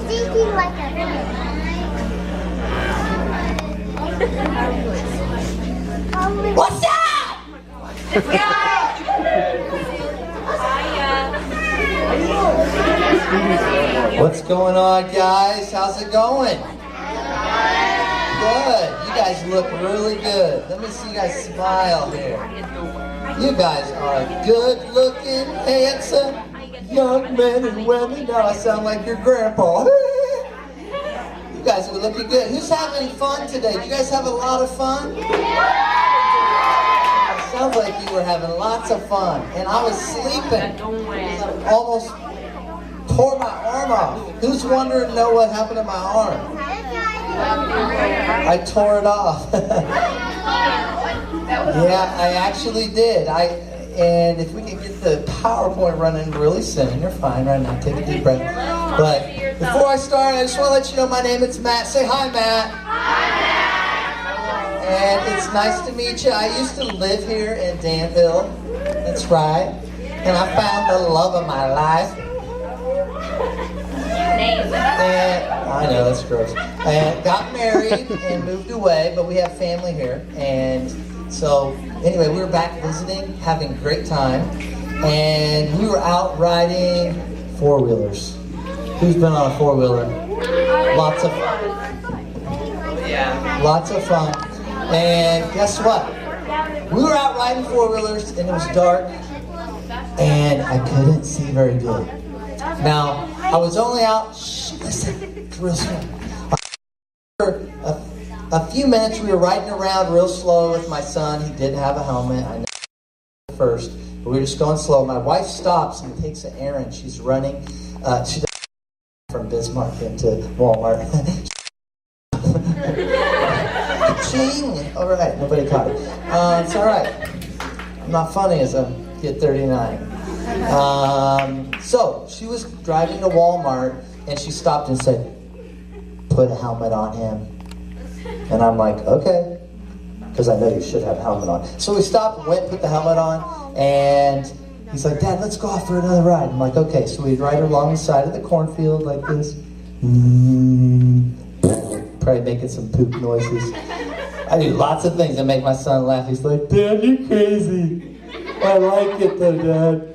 thinking like a What's up? What's going on, guys? How's it going? Good. You guys look really good. Let me see you guys smile here. You guys are good-looking, handsome young men and women. Now I sound like your grandpa. You guys are looking good. Who's having fun today? Did you guys have a lot of fun? It sounds like you were having lots of fun. And I was sleeping. I almost tore my arm off. Who's wondering what happened to my arm? I tore it off. Yeah, I actually did. And if we can get the PowerPoint running really soon, you're fine right now. Take a deep breath. But before I start, I just want to let you know my name is Matt. Say hi, Matt. Hi, Matt. And it's nice to meet you. I used to live here in Danville. That's right. And I found the love of my life. And I know, that's gross. And got married and moved away, but we have family here. And so, anyway, we were back visiting, having a great time. And we were out riding four-wheelers. Who's been on a four-wheeler? Lots of fun. Yeah. Lots of fun. And guess what? We were out riding four-wheelers, and it was dark. And I couldn't see very good. Now, I was only out, listen, real slow. For a few minutes, we were riding around real slow with my son. He did have a helmet. I know first, but we were just going slow. My wife stops and takes an errand. She's running. She does from Bismarck into Walmart. Ching! All right, nobody caught it. It's all right. I'm not funny as I get 39. So she was driving to Walmart and she stopped and said, "Put a helmet on him." And I'm like, okay, because I know you should have a helmet on. So we stopped, went, put the helmet on, and he's like, "Dad, let's go off for another ride." I'm like, okay. So we ride along the side of the cornfield like this. Probably making some poop noises. I do lots of things that make my son laugh. He's like, "Dad, you're crazy. I like it though, Dad."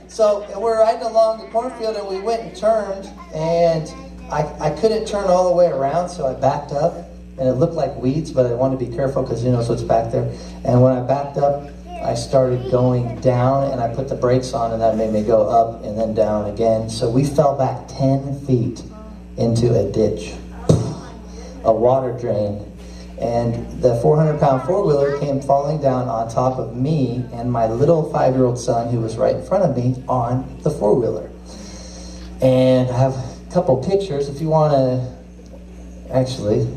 So we're riding along the cornfield and we went and turned, and I couldn't turn all the way around, so I backed up, and it looked like weeds, but I wanted to be careful because who knows what's back there. And when I backed up, I started going down, and I put the brakes on, and that made me go up and then down again. So we fell back 10 feet into a ditch, a water drain. And the 400-pound four-wheeler came falling down on top of me and my little 5-year-old son who was right in front of me on the four-wheeler. And I have a couple pictures if you want to actually.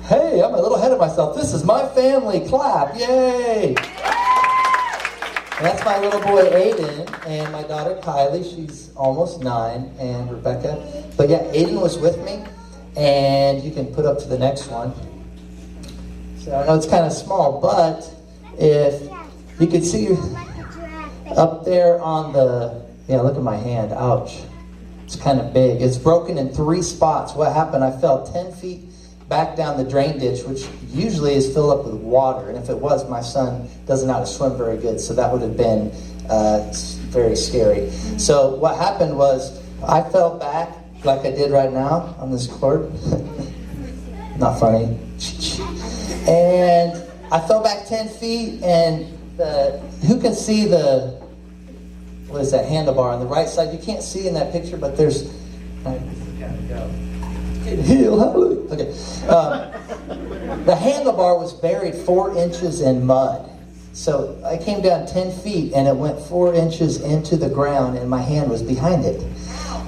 Hey, I'm a little ahead of myself. This is my family. Clap. Yay. And that's my little boy Aiden and my daughter Kylie. She's almost 9, and Rebecca. But yeah, Aiden was with me. And you can put up to the next one. So I know it's kind of small, but if you could see up there on the, look at my hand, ouch. It's kind of big. It's broken in 3 spots. What happened, I fell 10 feet back down the drain ditch, which usually is filled up with water. And if it was, my son doesn't know how to swim very good, so that would have been very scary. So what happened was I fell back like I did right now on this cord. Not funny. And I fell back 10 feet, and who can see the, what is that, handlebar on the right side? You can't see in that picture, but there's, heel, hallelujah. Okay. The handlebar was buried 4 inches in mud. So I came down 10 feet, and it went 4 inches into the ground, and my hand was behind it.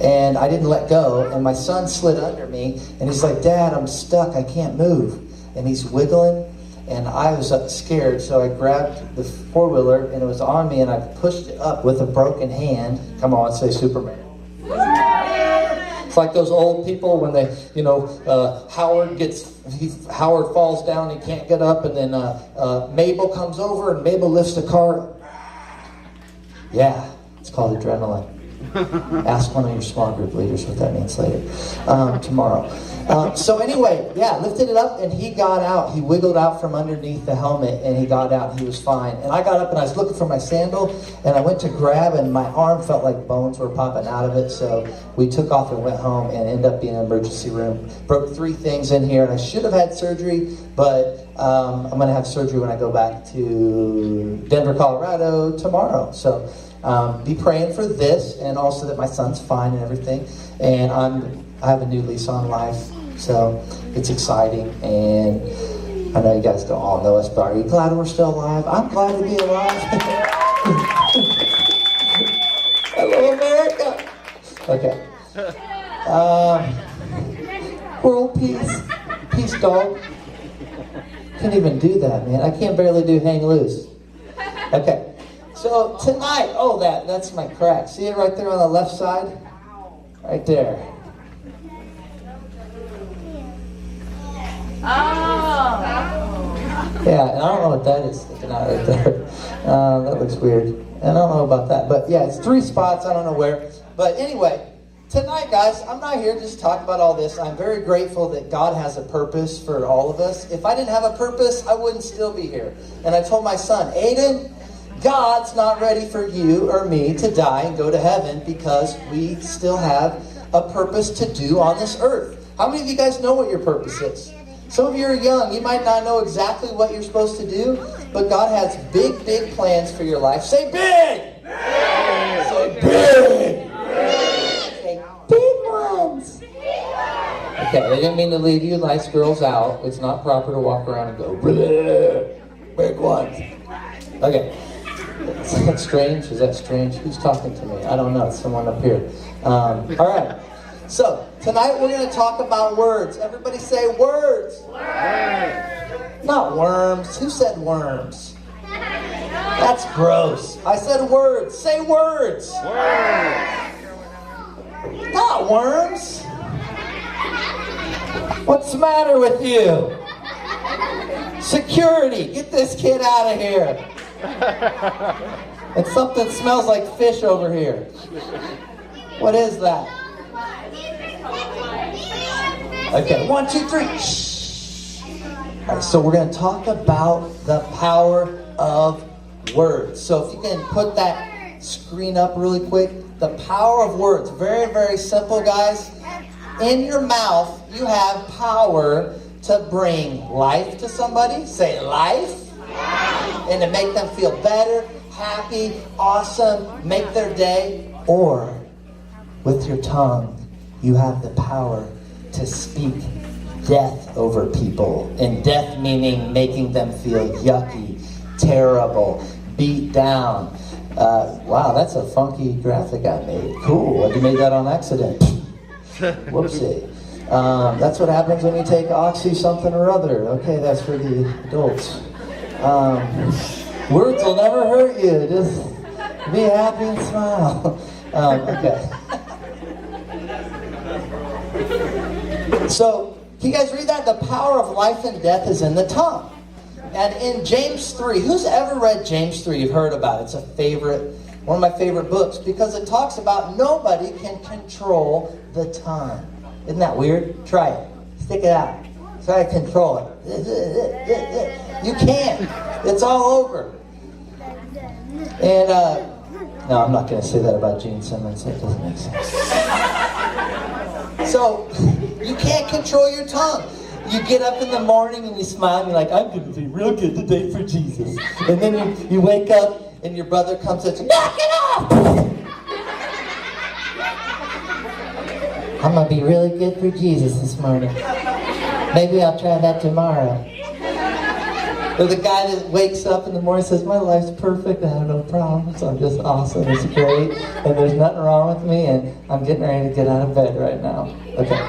And I didn't let go, and my son slid under me, and he's like, "Dad, I'm stuck, I can't move." And he's wiggling, and I was scared, so I grabbed the four-wheeler, and it was on me, and I pushed it up with a broken hand. Come on, say Superman. It's like those old people when they, Howard falls down, he can't get up, and then Mabel comes over, and Mabel lifts the car. Yeah, it's called adrenaline. Ask one of your small group leaders what that means later, tomorrow. So anyway, yeah, lifted it up and he got out. He wiggled out from underneath the helmet and he got out and he was fine. And I got up and I was looking for my sandal and I went to grab and my arm felt like bones were popping out of it. So we took off and went home and ended up being in an emergency room. Broke 3 things in here and I should have had surgery, but I'm going to have surgery when I go back to Denver, Colorado tomorrow. So be praying for this and also that my son's fine and everything. And I have a new lease on life. So it's exciting, and I know you guys don't all know us, but are you glad we're still alive? I'm glad to be alive. Hello, America. Okay. World peace. Peace, dog. Can't even do that, man. I can't barely do hang loose. Okay. So tonight, that's my crack. See it right there on the left side? Right there. Oh. Yeah, and I don't know what that is sticking out right there. That looks weird. And I don't know about that. But yeah, it's 3 spots. I don't know where. But anyway, tonight, guys, I'm not here just to talk about all this. I'm very grateful that God has a purpose for all of us. If I didn't have a purpose, I wouldn't still be here. And I told my son, Aiden, God's not ready for you or me to die and go to heaven because we still have a purpose to do on this earth. How many of you guys know what your purpose is? Some of you are young. You might not know exactly what you're supposed to do, but God has big, big plans for your life. Say big! Big! Say big! Big! Say big ones! Okay, I didn't mean to leave you nice girls out. It's not proper to walk around and go, big ones. Okay. Is that strange? Is that strange? Who's talking to me? I don't know. It's someone up here. All right. So, tonight we're going to talk about words. Everybody say words. Words. Not worms. Who said worms? That's gross. I said words. Say words. Words. Not worms. What's the matter with you? Security. Get this kid out of here. And something smells like fish over here. What is that? Okay, 1, 2, 3. Shh. All right, so we're going to talk about the power of words. So if you can put that screen up really quick. The power of words. Very, very simple, guys. In your mouth, you have power to bring life to somebody. Say life. And to make them feel better, happy, awesome, make their day. Or with your tongue, you have the power to speak death over people. And death meaning making them feel yucky, terrible, beat down. Wow, that's a funky graphic I made. Cool, you made that on accident. Whoopsie. That's what happens when you take oxy something or other. Okay, that's for the adults. Words will never hurt you. Just be happy and smile. Okay. So, can you guys read that? The power of life and death is in the tongue. And in James 3, who's ever read James 3? You've heard about it. It's a favorite, one of my favorite books because it talks about nobody can control the tongue. Isn't that weird? Try it. Stick it out. Try to control it. You can't. It's all over. And, no, I'm not going to say that about Gene Simmons. That doesn't make sense. So, you can't control your tongue. You get up in the morning and you smile and you're like, I'm going to be real good today for Jesus. And then you wake up and your brother comes and says, knock it off! I'm going to be really good for Jesus this morning. Maybe I'll try that tomorrow. Or the guy that wakes up in the morning and says, my life's perfect, I have no problems, I'm just awesome, it's great, and there's nothing wrong with me, and I'm getting ready to get out of bed right now. Okay.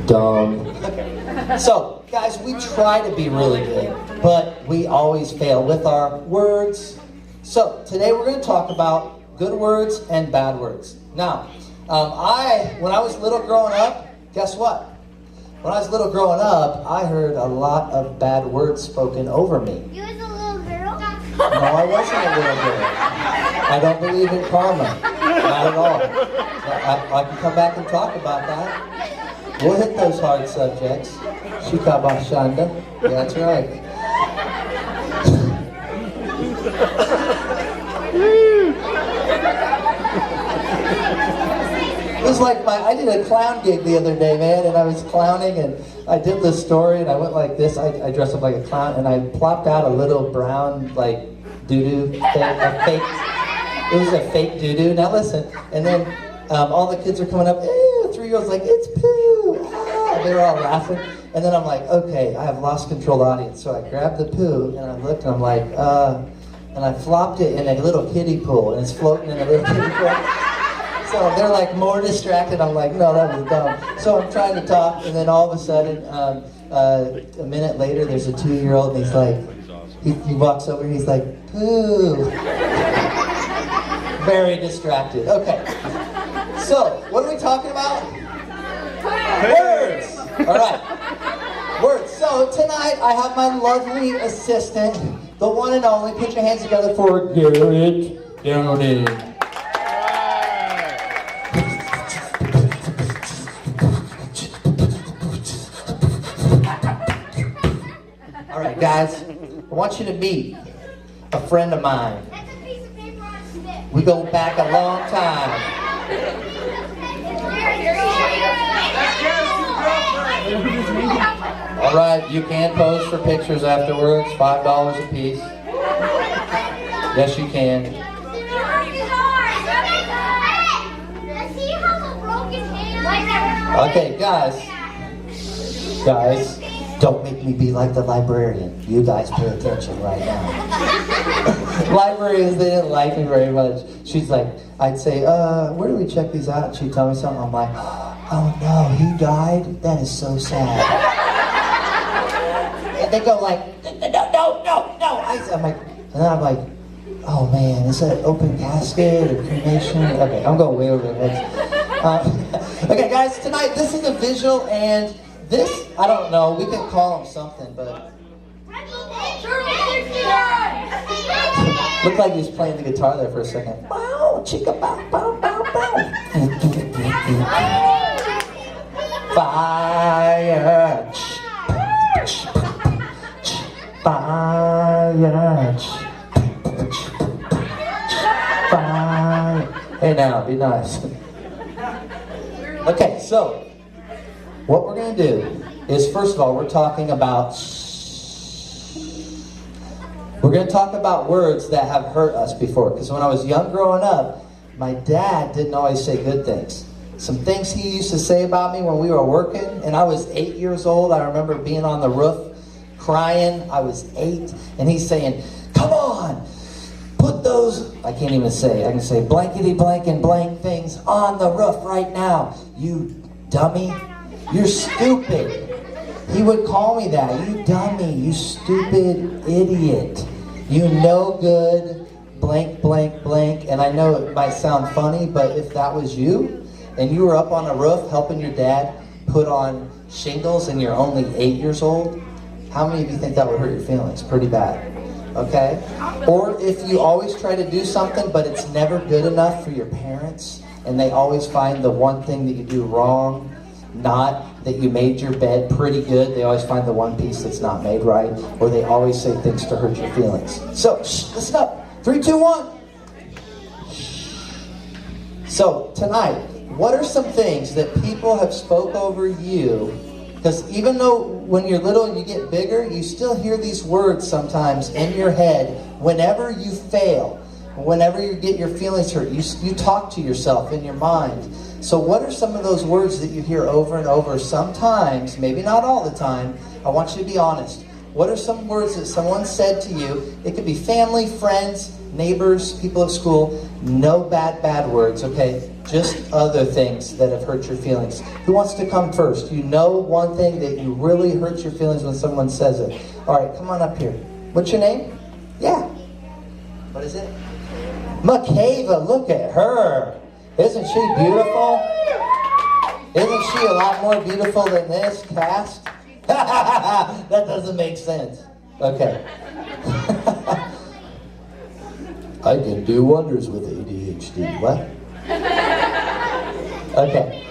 Dumb. Okay. So, guys, we try to be really good, but we always fail with our words. So, today we're going to talk about good words and bad words. Now, when I was little growing up, guess what? When I was little growing up, I heard a lot of bad words spoken over me. You was a little girl? No, I wasn't a little girl. I don't believe in karma. Not at all. I can come back and talk about that. We'll hit those hard subjects. Shikabashanda. Yeah, that's right. It was like I did a clown gig the other day, man, and I was clowning, and I did this story, and I went like this. I dressed up like a clown, and I plopped out a little brown, like, doo-doo thing, a fake. It was a fake doo-doo. Now listen, and then all the kids are coming up, 3-year-olds like, it's poo, and they were all laughing. And then I'm like, okay, I have lost control of the audience. So I grabbed the poo, and I looked, and I'm like, and I flopped it in a little kiddie pool, and it's floating in a little kiddie pool. So they're like more distracted. I'm like, no, that was dumb. So I'm trying to talk, and then all of a sudden, a minute later, there's a 2-year-old, and he's like, he walks over, and he's like, poo. Very distracted. Okay. So, what are we talking about? Words. All right. Words. So tonight, I have my lovely assistant, the one and only. Put your hands together for Garrett Downey. All right, guys, I want you to meet a friend of mine. We go back a long time. All right, you can pose for pictures afterwards, $5 a piece. Yes, you can. Okay, guys, don't make me be like the librarian. You guys pay attention right now. Librarians, they didn't like me very much. She's like, I'd say, where do we check these out? She'd tell me something. I'm like, oh no, he died? That is so sad. And they go like, no. I'm like, and then I'm like, oh man, is that open casket or cremation? Okay, I'm going way over the heads. Okay, guys, tonight, this is a visual, and this, I don't know, we can call him something, but... Looked like he was playing the guitar there for a second. Bow, chicka, bow, bow, bow, bow. Fire. Fire. Fire. Hey now, be nice. Okay, so what we're going to do is, first of all, we're going to talk about words that have hurt us before. Because when I was young growing up, my dad didn't always say good things. Some things he used to say about me when we were working, and I was 8 years old. I remember being on the roof crying. I was 8, and he's saying, come on, put those, I can't even say, I can say blankety blank and blank things on the roof right now. You dummy. You're stupid. He would call me that. You dummy. You stupid idiot. You no good. Blank, blank, blank. And I know it might sound funny, but if that was you, and you were up on a roof helping your dad put on shingles and you're only 8 years old, how many of you think that would hurt your feelings? Pretty bad. Okay? Or if you always try to do something, but it's never good enough for your parents, and they always find the one thing that you do wrong, not that you made your bed pretty good, they always find the one piece that's not made right, or they always say things to hurt your feelings. So, listen up. 3, 2, 1. So, tonight, what are some things that people have spoke over you? Because even though when you're little and you get bigger, you still hear these words sometimes in your head whenever you fail. Whenever you get your feelings hurt, you talk to yourself in your mind. So what are some of those words that you hear over and over? Sometimes, maybe not all the time, I want you to be honest. What are some words that someone said to you? It could be family, friends, neighbors, people at school. No bad words, okay? Just other things that have hurt your feelings. Who wants to come first? You know one thing that you really hurt your feelings when someone says it. All right, come on up here. What's your name? Yeah. What is it? Makava, look at her. Isn't she beautiful? Isn't she a lot more beautiful than this cast? That doesn't make sense. Okay. I can do wonders with ADHD. What? Okay.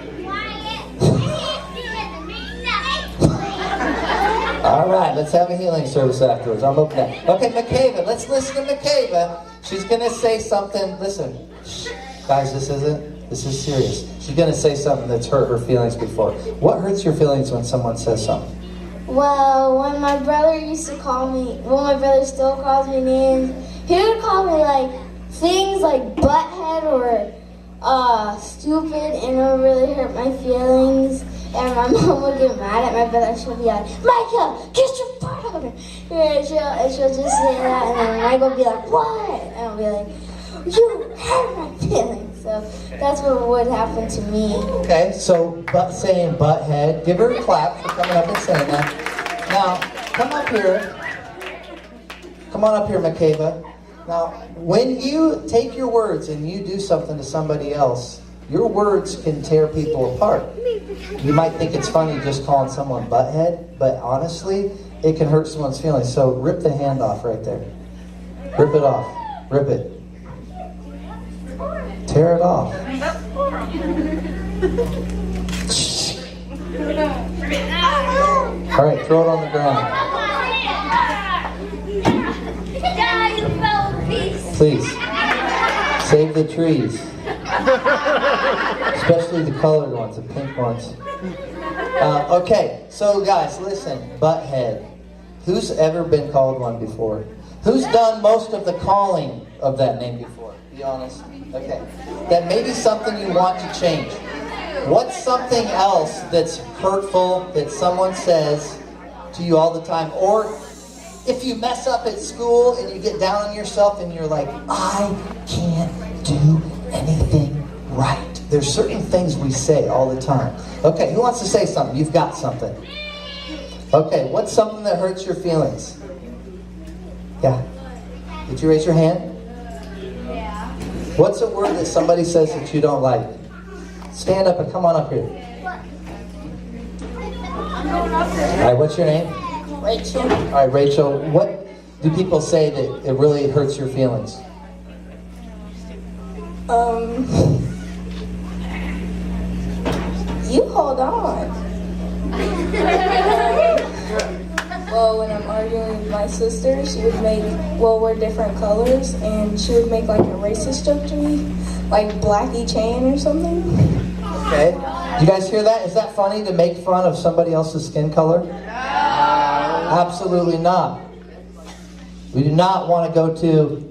All right, let's have a healing service afterwards. I'm open that. Okay, McCabe, let's listen to McCabe. She's going to say something. Listen, shh, guys, this is serious. She's going to say something that's hurt her feelings before. What hurts your feelings when someone says something? Well, when my brother used to call me, well, my brother still calls me names, he would call me like things like butthead or stupid, and it would really hurt my feelings. And my mom would get mad at my brother. She'll be like, Micah, get your butt over here. And she'll just say that, and then Michael will be like, what? And I'll be like, you hurt my feelings. So that's what would happen to me. Okay, so saying butthead, give her a clap for coming up and saying that. Now, come up here. Come on up here, McCabe. Now, when you take your words and you do something to somebody else, your words can tear people apart. You might think it's funny just calling someone butthead, but honestly, it can hurt someone's feelings. So rip the hand off right there. Rip it off. Rip it. Tear it off. All right, throw it on the ground. Please, save the trees. Especially the colored ones, the pink ones. Okay, so guys, listen, butthead. Who's ever been called one before? Who's done most of the calling of that name before? Be honest. Okay. That may be something you want to change. What's something else that's hurtful that someone says to you all the time? Or if you mess up at school and you get down on yourself and you're like, I can't do anything right. There's certain things we say all the time. Okay, who wants to say something? You've got something. Okay, what's something that hurts your feelings? Yeah. Did you raise your hand? Yeah. What's a word that somebody says that you don't like? Stand up and come on up here. All right, what's your name? Rachel. All right, Rachel, what do people say that it really hurts your feelings? You hold on. Well, when I'm arguing with my sister, she would make, well, we're different colors, and she would make like a racist joke to me, like Blackie Chan or something. Okay. Do you guys hear that? Is that funny to make fun of somebody else's skin color? No. Absolutely not. We do not want to go to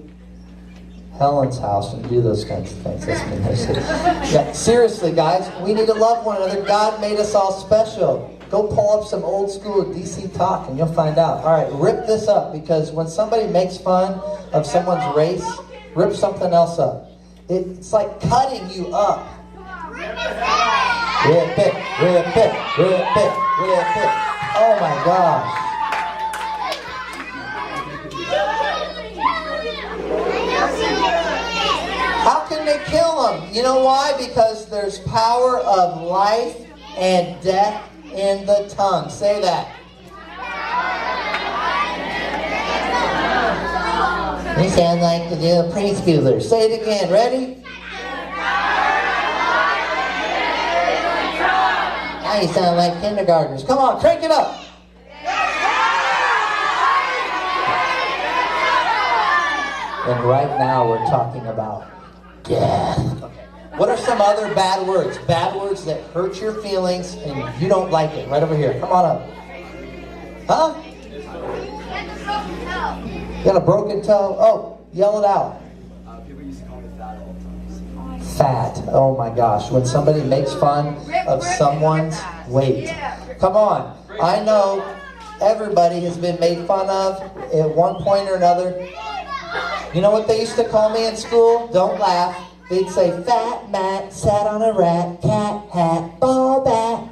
Helen's house and do those kinds of things. That's amazing. Yeah, seriously, guys, we need to love one another. God made us all special. Go pull up some old school DC talk and you'll find out. All right, rip this up, because when somebody makes fun of someone's race, rip something else up. It's like cutting you up. Rip it, rip it, rip it, rip it. Oh my gosh. How can they kill them? You know why? Because there's power of life and death in the tongue. Say that. You sound like the preschooler. Say it again. Ready? Now you sound like kindergartners. Come on, crank it up. And right now we're talking about death. Okay. What are some other bad words? Bad words that hurt your feelings and you don't like it. Right over here. Come on up. Huh? You got a broken toe? Oh, yell it out. People used to call me fat all the time. Fat. Oh my gosh. When somebody makes fun of someone's weight. Come on. I know everybody has been made fun of at one point or another. You know what they used to call me in school? Don't laugh. They'd say, Fat Matt sat on a rat, cat hat, ball bat.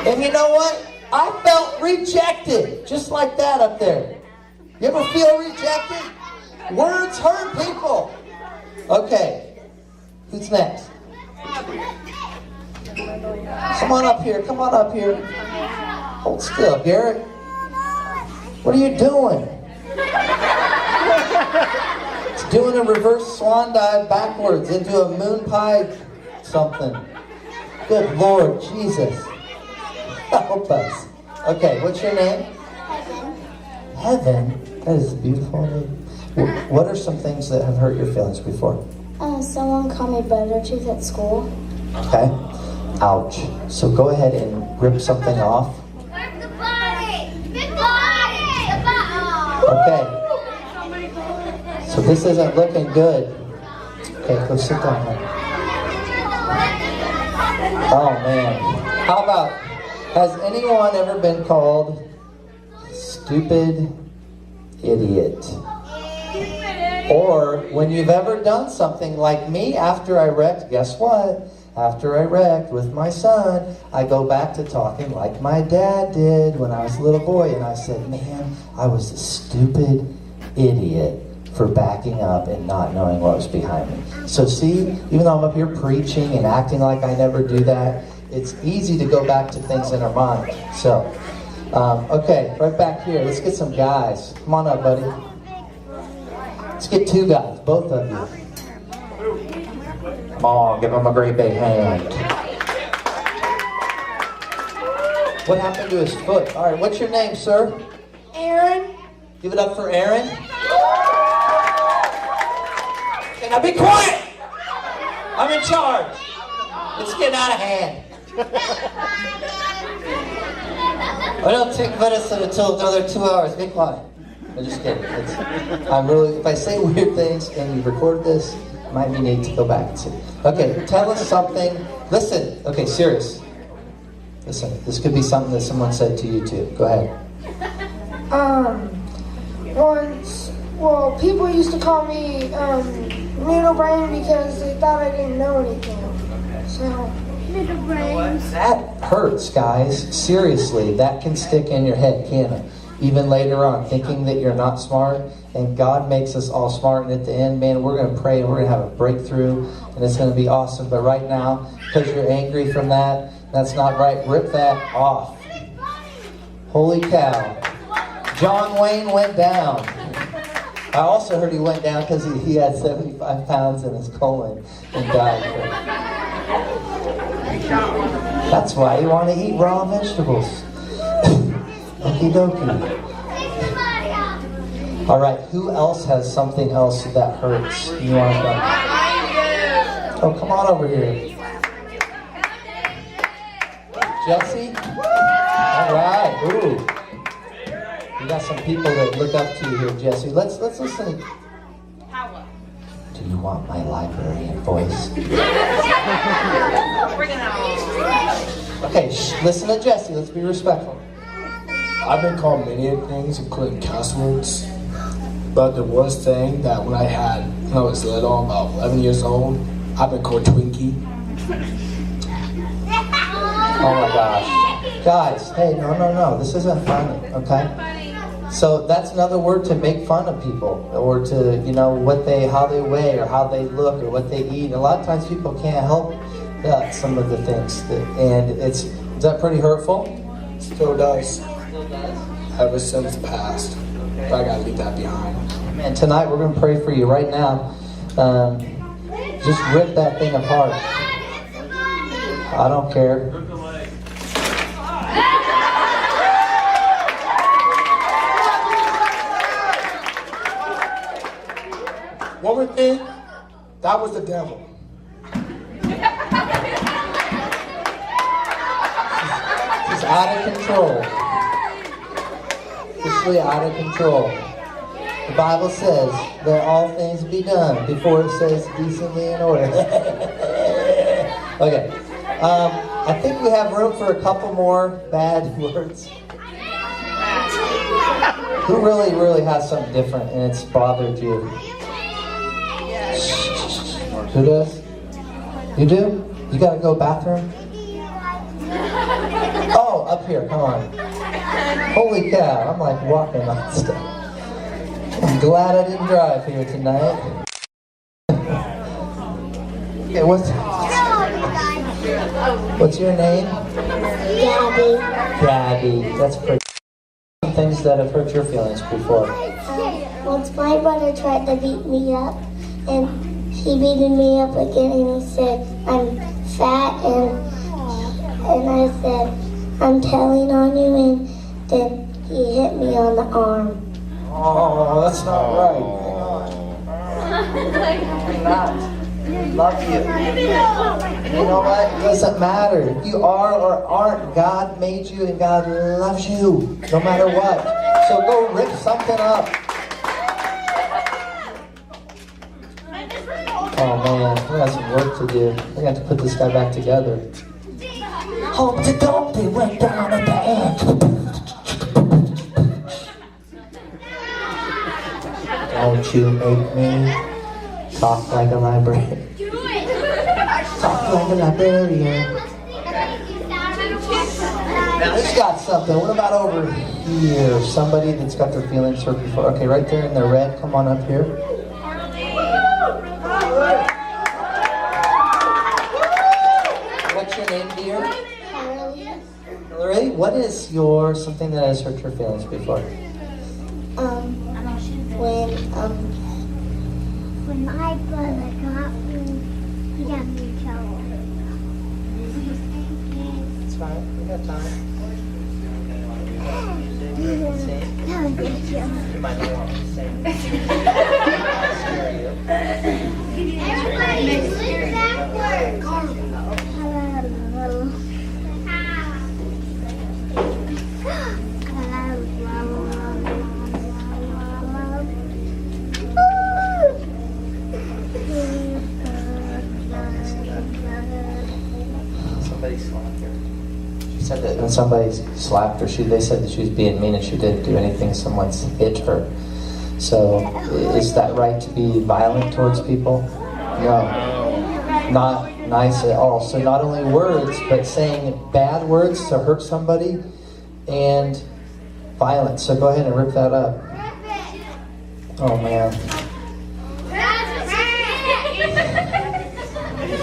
And you know what? I felt rejected, just like that up there. You ever feel rejected? Words hurt people. Okay, who's next? Come on up here, come on up here. Hold still, Garrett. What are you doing? It's doing a reverse swan dive backwards into a moon pie something. Good Lord Jesus. Help us. Okay, what's your name? Heaven? That is a beautiful name. What are some things that have hurt your feelings before? Someone called me Buttertooth at school. Okay. Ouch. So go ahead and rip something off. Where's the body? The body! The body! Okay. So this isn't looking good. Okay, go sit down here. Oh man. How about, has anyone ever been called stupid idiot? Or when you've ever done something like me after I wrecked, guess what? After I wrecked with my son, I go back to talking like my dad did when I was a little boy. And I said, man, I was a stupid idiot for backing up and not knowing what was behind me. So see, even though I'm up here preaching and acting like I never do that, it's easy to go back to things in our mind. So, okay, right back here, let's get some guys. Come on up, buddy. Let's get two guys, both of you. Come on, give them a great big hand. What happened to his foot? All right, what's your name, sir? Aaron. Give it up for Aaron. Okay, now be quiet. I'm in charge. It's getting out of hand. I don't take medicine until another 2 hours. Be quiet. I'm just kidding. I'm really, if I say weird things and you record this, might be need to go back and see. Okay, tell us something. Listen, okay, serious. Listen, this could be something that someone said to you too. Go ahead. Once, well, people used to call me Noodle Brain because they thought I didn't know anything. So, Noodle Brain. That hurts, guys. Seriously, that can stick in your head, can't it? Even later on, thinking that you're not smart, and God makes us all smart, and at the end, man, we're going to pray and we're going to have a breakthrough, and it's going to be awesome. But right now, because you're angry from that, that's not right. Rip that off. Holy cow. John Wayne went down. I also heard he went down because he had 75 pounds in his colon and died. That's why you want to eat raw vegetables. Okie dokie. All right, who else has something else that hurts? You want to go? Oh, come on over here. Jesse? All right, ooh. We got some people that look up to you here, Jesse. Let's listen. Do you want my librarian voice? Okay, listen to Jesse. Let's be respectful. I've been called many things, including cuss words. But the worst thing that when I was little, about 11 years old, I've been called Twinkie. Oh my gosh. Guys, hey, no. This isn't funny, okay? So that's another word to make fun of people, or to, how they weigh, or how they look, or what they eat. And a lot of times people can't help some of the things. Is that pretty hurtful? Still does. Ever since the past. But I gotta leave that behind. Man, tonight we're going to pray for you right now. Just rip that thing apart. I don't care. One more thing, that was the devil. He's out of control. Officially out of control. The Bible says that all things be done before it says decently in order. Okay. I think we have room for a couple more bad words. Who really has something different and it's bothered you? Who does? You do? You gotta go bathroom? Oh, up here, come on. Holy cow, I'm like walking on stuff. I'm glad I didn't drive here tonight. Okay, what's your name? Gabby. Gabby, that's pretty. Some things that have hurt your feelings before. Once my brother tried to beat me up, and he beat me up again, and he said I'm fat, and I said I'm telling on you, and then he hit me on the arm. Oh, that's not right. Hang on. Not. Love you. And you know what? It doesn't matter. If you are or aren't, God made you and God loves you no matter what. So go rip something up. Oh man, we got some work to do. We got to put this guy back together. Humpty Dumpty went down at the edge. Don't you make me talk like a librarian. Talk like a librarian. Now who's got something? What about over here? Somebody that's got their feelings hurt before. Okay, right there in the red. Come on up here. What's your name, dear? Hillary. What is something that has hurt your feelings before? When my brother got me, he got me in trouble. It's fine. We got time. You might not want to say. Everybody, sit backwards. Somebody slapped her. She said that when somebody slapped her, they said that she was being mean and she didn't do anything. Someone hit her. So, is that right to be violent towards people? No. Not nice at all. So not only words, but saying bad words to hurt somebody and violence. So go ahead and rip that up. Oh man.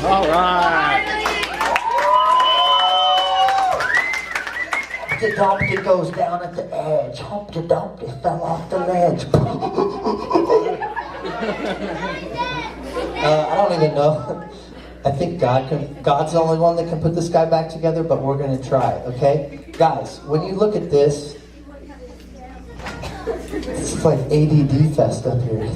All right. Humpty Dumpty goes down at the edge. Humpty Dumpty fell off the ledge. I don't even know. I think God's the only one that can put this guy back together, but we're going to try, okay? Guys, when you look at this, it's like ADD fest up here.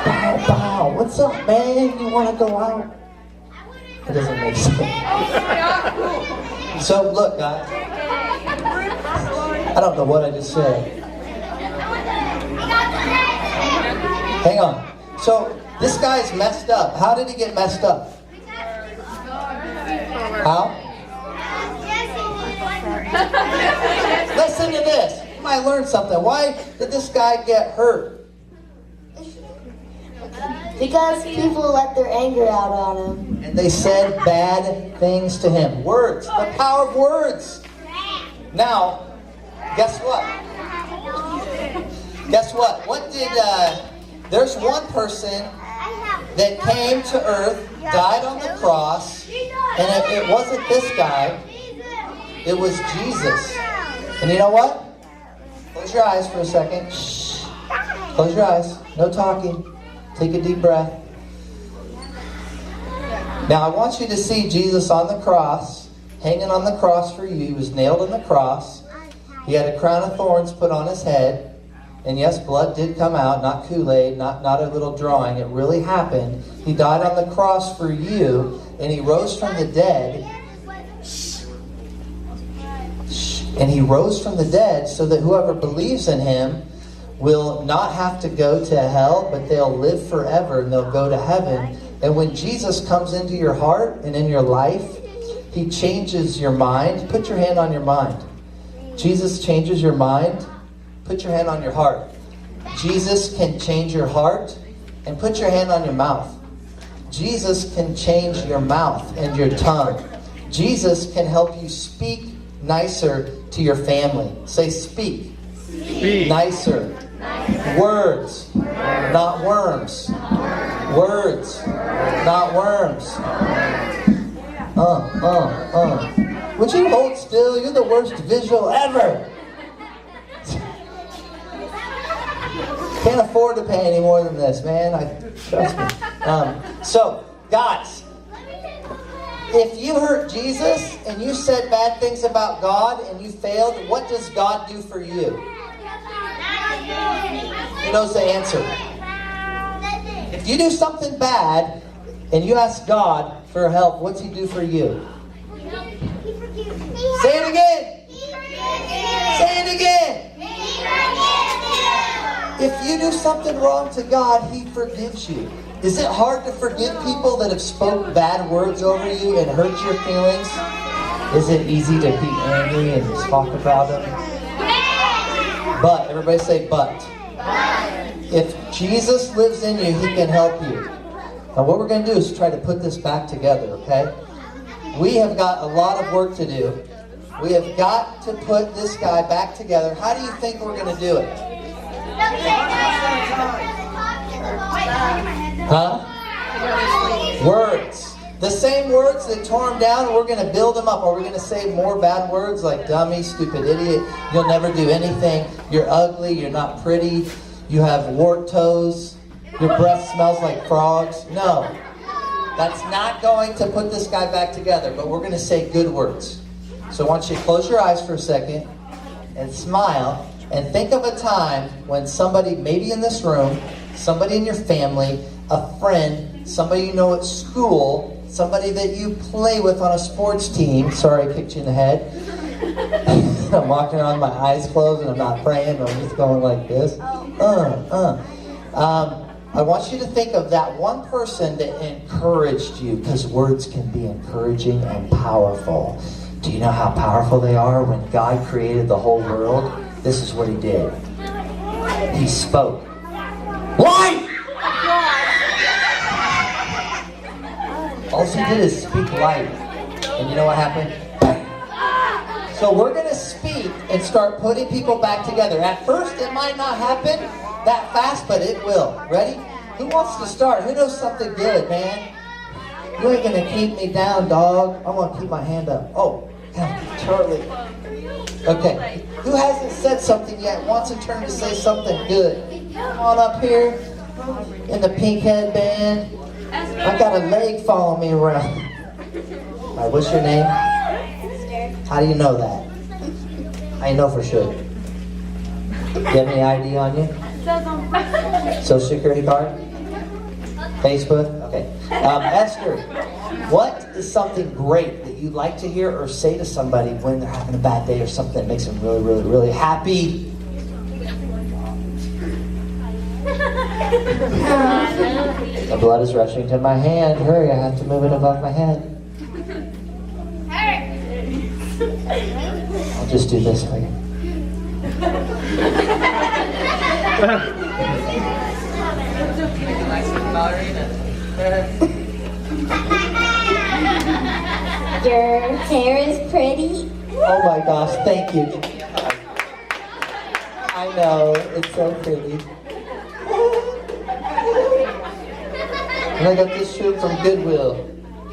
Bow, bow. What's up, man? You want to go out? It doesn't make sense. So, look, guys. I don't know what I just said. Hang on. So, this guy's messed up. How did he get messed up? How? Listen to this. You might learn something. Why did this guy get hurt? Because people let their anger out on him. And they said bad things to him. Words. The power of words. Now, guess what? Guess what? What did... there's one person that came to earth, died on the cross, and it wasn't this guy, it was Jesus. And you know what? Close your eyes for a second. Shh. Close your eyes. No talking. Take a deep breath. Now I want you to see Jesus on the cross, hanging on the cross for you. He was nailed on the cross. He had a crown of thorns put on his head. And yes, blood did come out, not Kool-Aid, not a little drawing. It really happened. He died on the cross for you, and he rose from the dead. And he rose from the dead so that whoever believes in him will not have to go to hell, but they'll live forever and they'll go to heaven. And when Jesus comes into your heart and in your life, he changes your mind. Put your hand on your mind. Jesus changes your mind. Put your hand on your heart. Jesus can change your heart. And put your hand on your mouth. Jesus can change your mouth and your tongue. Jesus can help you speak nicer to your family. Say speak. Speak. Nicer. Words, not worms. Words, not worms. Would you hold still? You're the worst visual ever. Can't afford to pay any more than this, man. Trust me. So, guys, if you hurt Jesus and you said bad things about God and you failed, what does God do for you? Who knows the answer? If you do something bad and you ask God for help, what's He do for you? Say it again. Say it again. If you do something wrong to God, He forgives you. Is it hard to forgive people that have spoke bad words over you and hurt your feelings? Is it easy to be angry and talk about them? But, everybody say but. If Jesus lives in you, He can help you. Now what we're going to do is try to put this back together, okay? We have got a lot of work to do. We have got to put this guy back together. How do you think we're going to do it? Huh? Words. The same words that tore him down, we're going to build him up. Are we going to say more bad words like dummy, stupid idiot, you'll never do anything, you're ugly, you're not pretty, you have warped toes, your breath smells like frogs? No. That's not going to put this guy back together, but we're going to say good words. So I want you to close your eyes for a second and smile and think of a time when somebody, maybe in this room, somebody in your family, a friend, somebody you know at school, somebody that you play with on a sports team. Sorry, I kicked you in the head. I'm walking around with my eyes closed and I'm not praying. I'm just going like this. I want you to think of that one person that encouraged you, because words can be encouraging and powerful. Do you know how powerful they are? When God created the whole world, this is what He did. He spoke. Life! All He did is speak life. And you know what happened? So we're going to speak and start putting people back together. At first, it might not happen that fast, but it will. Ready? Who wants to start? Who knows something good, man? You ain't going to keep me down, dog. I'm going to keep my hand up. Oh, Charlie. Okay. Who hasn't said something yet? Wants a turn to say something good? Come on up here in the pink headband. I got a leg following me around. All right, what's your name? How do you know that? How you know for sure? Do you have any ID on you? Social Security card? Facebook? Okay. Esther, what is something great that you'd like to hear or say to somebody when they're having a bad day or something that makes them really, really, really happy? The blood is rushing to my hand. Hurry, I have to move it above my head. I'll just do this for you. Your hair is pretty. Oh my gosh, thank you. I know, it's so pretty. And I got this shirt from Goodwill.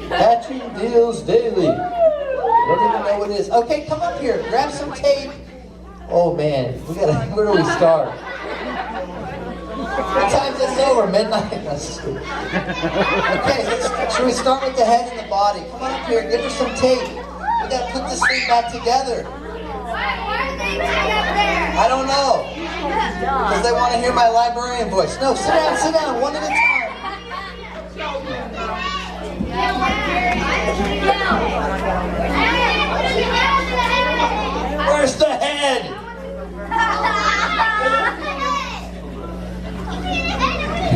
Patching deals daily. I don't even know what it is. Okay, come up here. Grab some tape. Oh man, where do we start? What time's this over? Midnight? Okay, should we start with the head and the body? Come on up here, give her some tape. We gotta put this thing back together. I don't know. Because they want to hear my librarian voice. No, sit down, one at a time. Where's the head?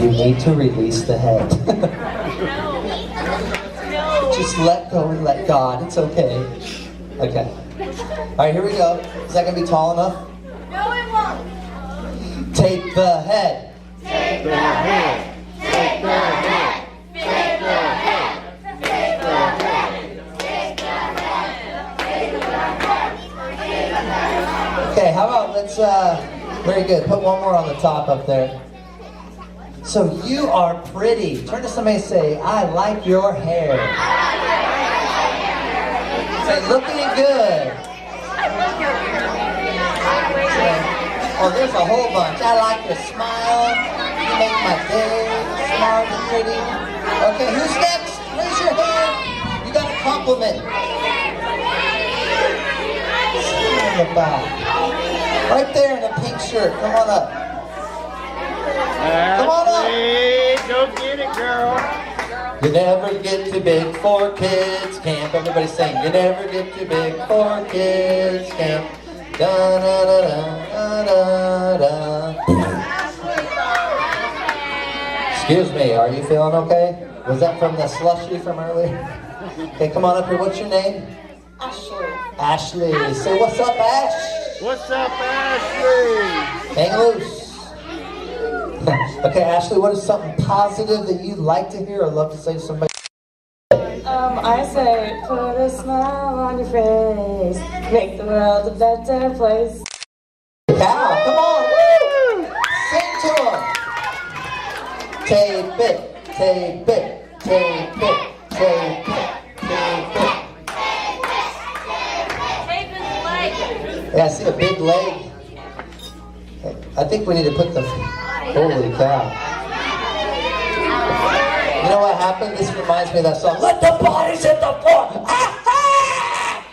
You need to release the head. Just let go and let God. It's okay. Okay. All right, here we go. Is that going to be tall enough? No, it won't. Take the head. Take the head. Take the head. Take the head. Take the head. Take the head. Take the head. Okay, how about let's, very good. Put one more on the top up there. So you are pretty. Turn to somebody and say, I like your hair. Say, looking good. Say, oh, there's a whole bunch. I like your smile. You make my day. Smart and pretty. Okay, who's next? Raise your hand. You got a compliment. In the back. Right there in the pink shirt. Come on up. Come on up. Go get it, girl. You never get too big for kids camp. Everybody sing. You never get too big for kids camp. Da da da da da da. Excuse me. Are you feeling okay? Was that from the slushy from earlier? Okay, come on up here. What's your name? Ashley. Ashley. Say what's up, Ash. What's up, Ashley? Hang loose. Okay, Ashley, what is something positive that you'd like to hear or love to say to somebody? I say, put a smile on your face, make the world a better place. Cow, come on, woo! Sing to them. Tape it, tape it, tape it, tape it, tape it. Yeah, I see a big leg. I think we need to put the... Holy cow. You know what happened? This reminds me of that song. Let the bodies hit the floor! Ah, ah!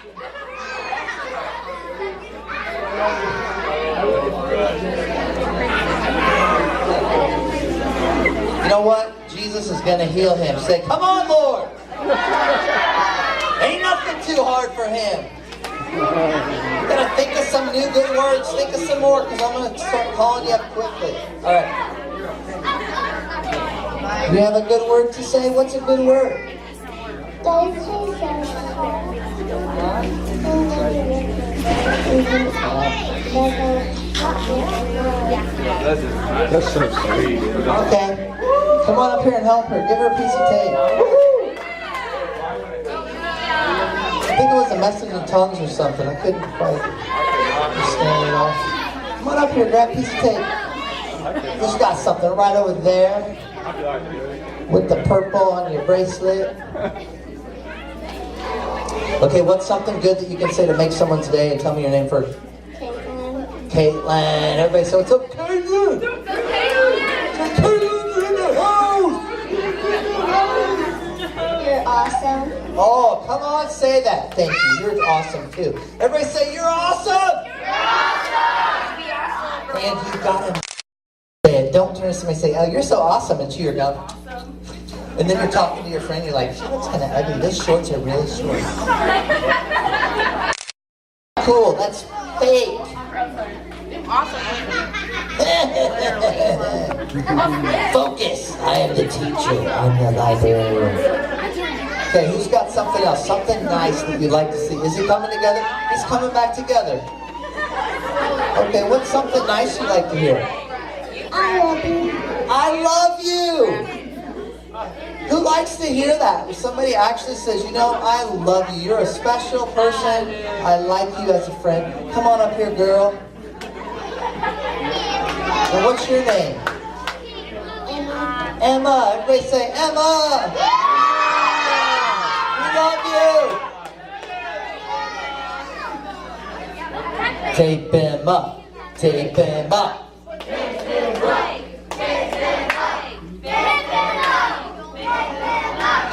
You know what? Jesus is going to heal him. Say, come on, Lord! Ain't nothing too hard for him. You're going to think of some new good words. Think of some more, because I'm going to start calling you up quickly. All right. Do you have a good word to say? What's a good word? That's so sweet. Okay. Come on up here and help her. Give her a piece of tape. I think it was a message in tongues or something. I couldn't quite understand it all. Come on up here, grab a piece of tape. Just got something right over there with the purple on your bracelet. Okay, what's something good that you can say to make someone's day? And tell me your name first. Caitlin. Caitlin. Everybody say, what's up, Caitlin? Caitlin's in the house. You're awesome. Oh, come on, say that. Thank you. You're awesome, too. Everybody say, you're awesome. You're awesome. And you got him. Don't turn to somebody and say, oh, you're so awesome, and you're going, and then you're talking to your friend, you're like, she looks kind of ugly. Those shorts are really short. Cool, that's fake. Focus. I am the teacher. I'm the librarian. Okay, who's got something else? Something nice that you'd like to see. Is he coming together? He's coming back together. Okay, what's something nice you'd like to hear? I love you. I love you. Who likes to hear that? If somebody actually says, you know, I love you. You're a special person. I like you as a friend. Come on up here, girl. And what's your name? Emma. Emma. Everybody say, Emma. We love you. Tape him up. Tape him up.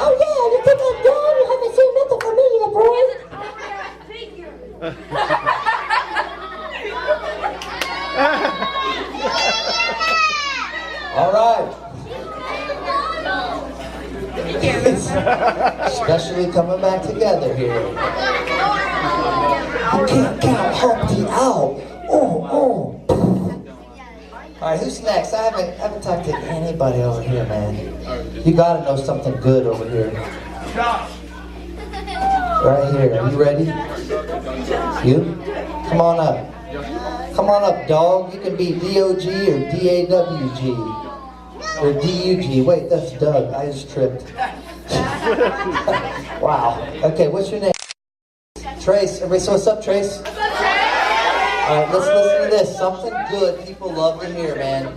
Oh yeah, you think I'm done? You haven't seen nothing from me yet, boys. All right. Especially coming back together here. You can't count Humpty out. Oh. All right, who's next? I haven't talked to anybody over here, man. You gotta know something good over here. Right here. Are you ready? You? Come on up. Come on up, dog. You can be D-O-G or D-A-W-G. Or D-U-G. Wait, that's Doug. I just tripped. Wow. Okay, what's your name? Trace. Everybody say what's up, Trace? All right, let's listen to this. Something good people love to hear, man.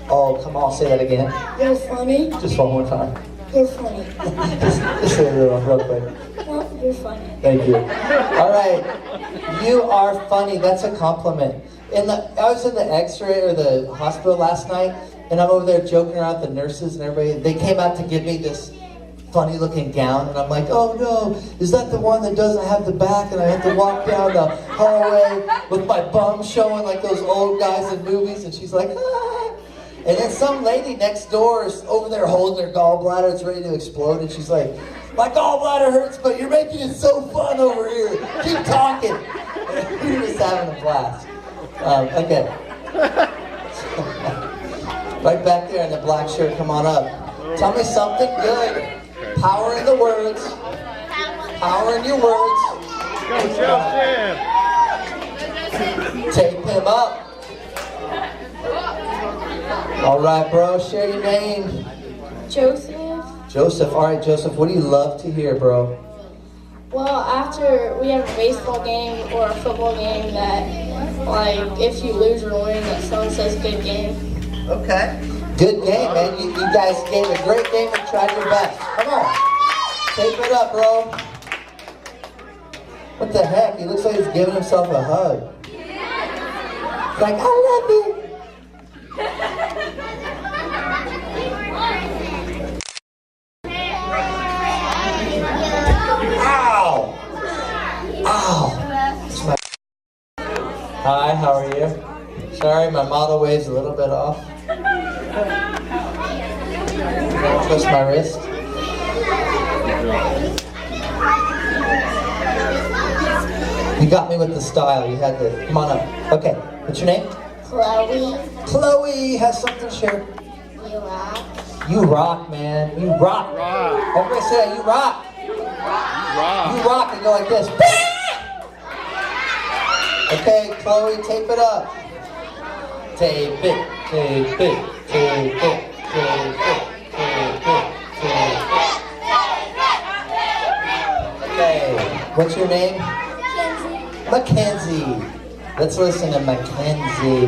Oh, come on, say that again. You're funny. Just one more time. You're funny. Just say it real quick. You're funny. Thank you. All right. You are funny. That's a compliment. I was in the x-ray or the hospital last night, and I'm over there joking around with the nurses and everybody. They came out to give me this funny looking gown, and I'm like, oh no, is that the one that doesn't have the back, and I have to walk down the hallway with my bum showing like those old guys in movies? And she's like, ah. And then some lady next door is over there holding her gallbladder. It's ready to explode, and she's like, my gallbladder hurts, but you're making it so fun over here. Keep talking. We were just having a blast. Okay. Right back there in the black shirt, come on up. Tell me something good. Power in the words. Power in your words. Go, Joseph. Tape him up. All right, bro, share your name. Joseph. Joseph, all right, Joseph, what do you love to hear, bro? Well, after we have a baseball game or a football game that, like, if you lose or win, that someone says good game. Okay. Good game, man. You guys gave a great game and tried your best. Come on. Tape it up, bro. What the heck? He looks like he's giving himself a hug. Like, I love you. Ow! Ow! It's my... Hi, how are you? Sorry, my model wave's a little bit off. Twist my wrist. You got me with the style. You had the... Come on up. Okay, what's your name? Chloe. Chloe has something to share. You rock. You rock, man. You rock. Rock. Everybody say that. You rock. Rock. You rock and go like this. Okay, Chloe, tape it up. Tape it, tape it, tape it, tape it, tape it, tape it. Okay, what's your name? Mackenzie. Let's listen to Mackenzie.